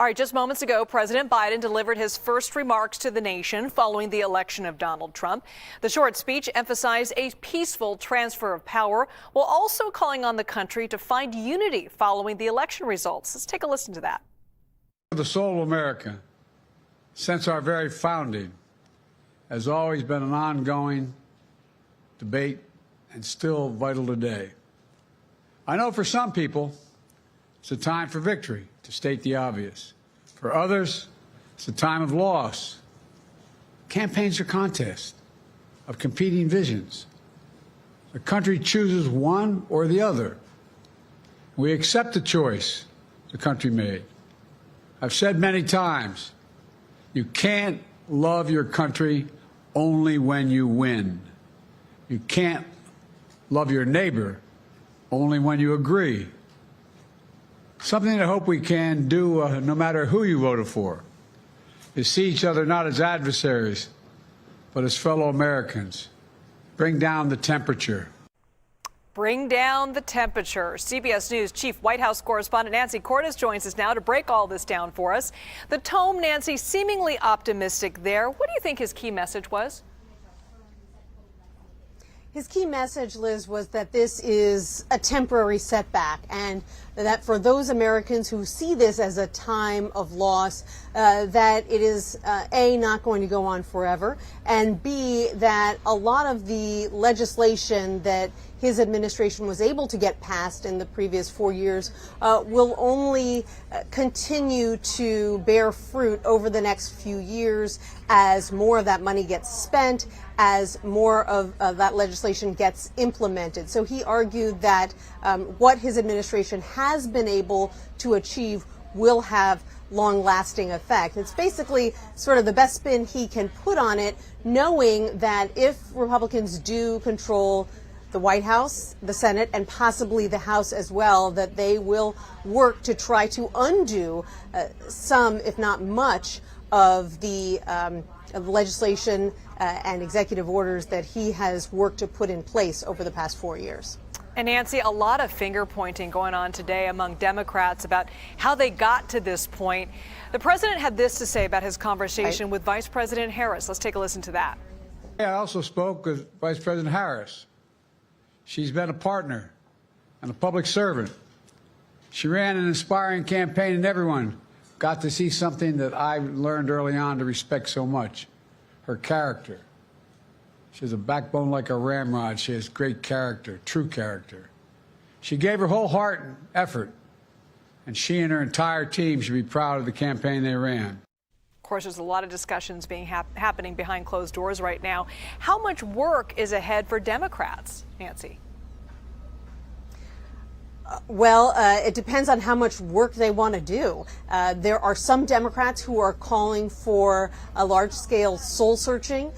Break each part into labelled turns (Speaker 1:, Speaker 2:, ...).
Speaker 1: All right, just moments ago, President Biden delivered his first remarks to the nation following the election of Donald Trump. The short speech emphasized a peaceful transfer of power while also calling on the country to find unity following the election results. Let's take a listen to that.
Speaker 2: The soul of America, since our very founding, has always been an ongoing debate and still vital today. I know for some people, it's a time for victory, to state the obvious. For others, it's a time of loss. Campaigns are contests of competing visions. The country chooses one or the other. We accept the choice the country made. I've said many times, you can't love your country only when you win. You can't love your neighbor only when you agree. Something that I hope we can do, no matter who you voted for, is see each other not as adversaries, but as fellow Americans. Bring down the temperature.
Speaker 1: Bring down the temperature. CBS News Chief White House correspondent Nancy Cordes joins us now to break all this down for us. The tone, Nancy, seemingly optimistic there. What do you think his key message was?
Speaker 3: His key message, Liz, was that this is a temporary setback and that for those Americans who see this as a time of loss, that it is, A, not going to go on forever, and B, that a lot of the legislation that his administration was able to get passed in the previous 4 years will only continue to bear fruit over the next few years as more of that money gets spent, as more of that legislation gets implemented. So he argued that what his administration has been able to achieve will have long-lasting effect. It's basically sort of the best spin he can put on it, knowing that if Republicans do control the White House, the Senate, and possibly the House as well, that they will work to try to undo some, if not much, of the legislation and executive orders that he has worked to put in place over the past 4 years.
Speaker 1: And Nancy, a lot of finger pointing going on today among Democrats about how they got to this point. The president had this to say about his conversation with Vice President Harris. Let's take a listen to that.
Speaker 2: I also spoke with Vice President Harris. She's been a partner and a public servant. She ran an inspiring campaign, and everyone got to see something that I learned early on to respect so much, her character. She has a backbone like a ramrod. She has great character, true character. She gave her whole heart and effort, and she and her entire team should be proud of the campaign they ran.
Speaker 1: Of course, there's a lot of discussions happening behind closed doors right now. How much work is ahead for Democrats, Nancy?
Speaker 3: Well, it depends on how much work they want to do. There are some Democrats who are calling for a large-scale soul-searching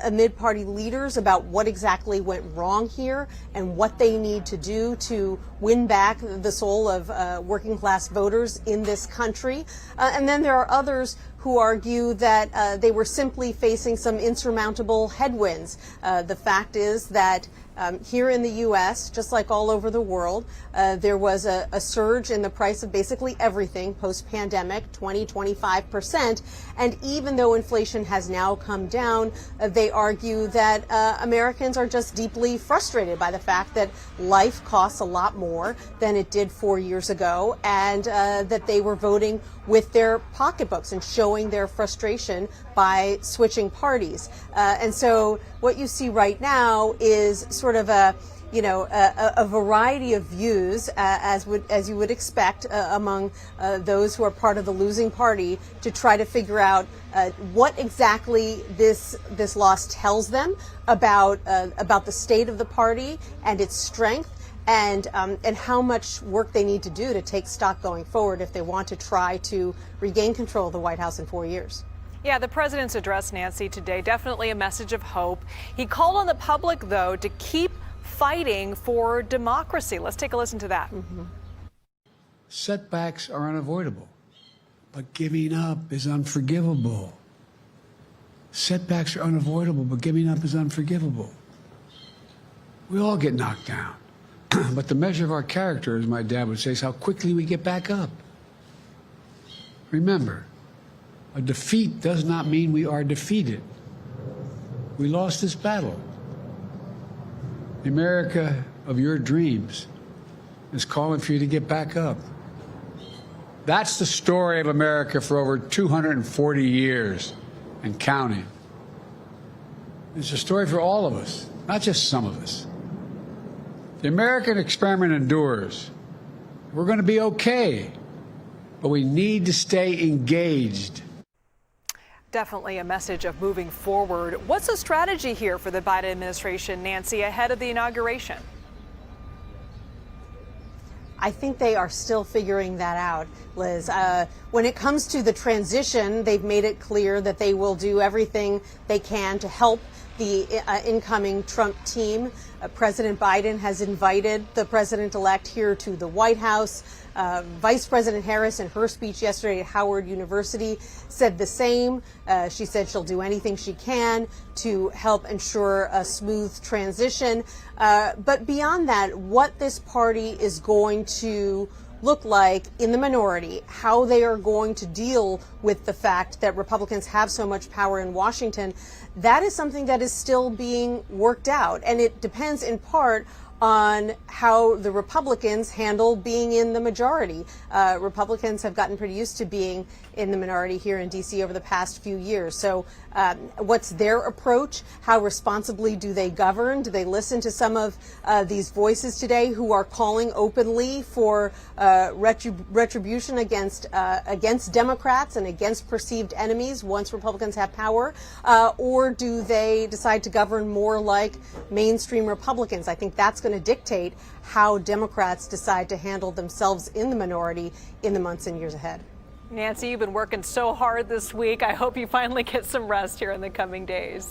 Speaker 3: amid party leaders about what exactly went wrong here and what they need to do to win back the soul of working-class voters in this country. And then there are others who argue that they were simply facing some insurmountable headwinds. The fact is that here in the U.S., just like all over the world, there was a surge in the price of basically everything post-pandemic, 25%. And even though inflation has now come down, they argue that Americans are just deeply frustrated by the fact that life costs a lot more than it did 4 years ago, and that they were voting with their pocketbooks and showing their frustration by switching parties. And so what you see right now is sort of a variety of views, as you would expect among those who are part of the losing party, to try to figure out what exactly this loss tells them about the state of the party and its strength, and how much work they need to do to take stock going forward if they want to try to regain control of the White House in 4 years.
Speaker 1: Yeah, the president's address, Nancy, today, definitely a message of hope. He called on the public, though, to keep fighting for democracy. Let's take a listen to that.
Speaker 2: Setbacks are unavoidable, but giving up is unforgivable. Setbacks are unavoidable, but giving up is unforgivable. We all get knocked down. But the measure of our character, as my dad would say, is how quickly we get back up. Remember, a defeat does not mean we are defeated. We lost this battle. The America of your dreams is calling for you to get back up. That's the story of America for over 240 years and counting. It's a story for all of us, not just some of us. The American experiment endures. We're going to be okay, but we need to stay engaged.
Speaker 1: Definitely a message of moving forward. What's the strategy here for the Biden administration, Nancy, ahead of the inauguration?
Speaker 3: I think they are still figuring that out, Liz. When it comes to the transition, they've made it clear that they will do everything they can to help the incoming Trump team. President Biden has invited the president-elect here to the White House. Vice President Harris, in her speech yesterday at Howard University, said the same. She said she'll do anything she can to help ensure a smooth transition. But beyond that, what this party is going to look like in the minority, how they are going to deal with the fact that Republicans have so much power in Washington, that is something that is still being worked out. And it depends in part on how the Republicans handle being in the majority. Republicans have gotten pretty used to being in the minority here in D.C. over the past few years. So what's their approach? How responsibly do they govern? Do they listen to some of these voices today who are calling openly for retribution against Democrats and against perceived enemies once Republicans have power? Or do they decide to govern more like mainstream Republicans? I think that's going to dictate how Democrats decide to handle themselves in the minority in the months and years ahead.
Speaker 1: Nancy, you've been working so hard this week. I hope you finally get some rest here in the coming days.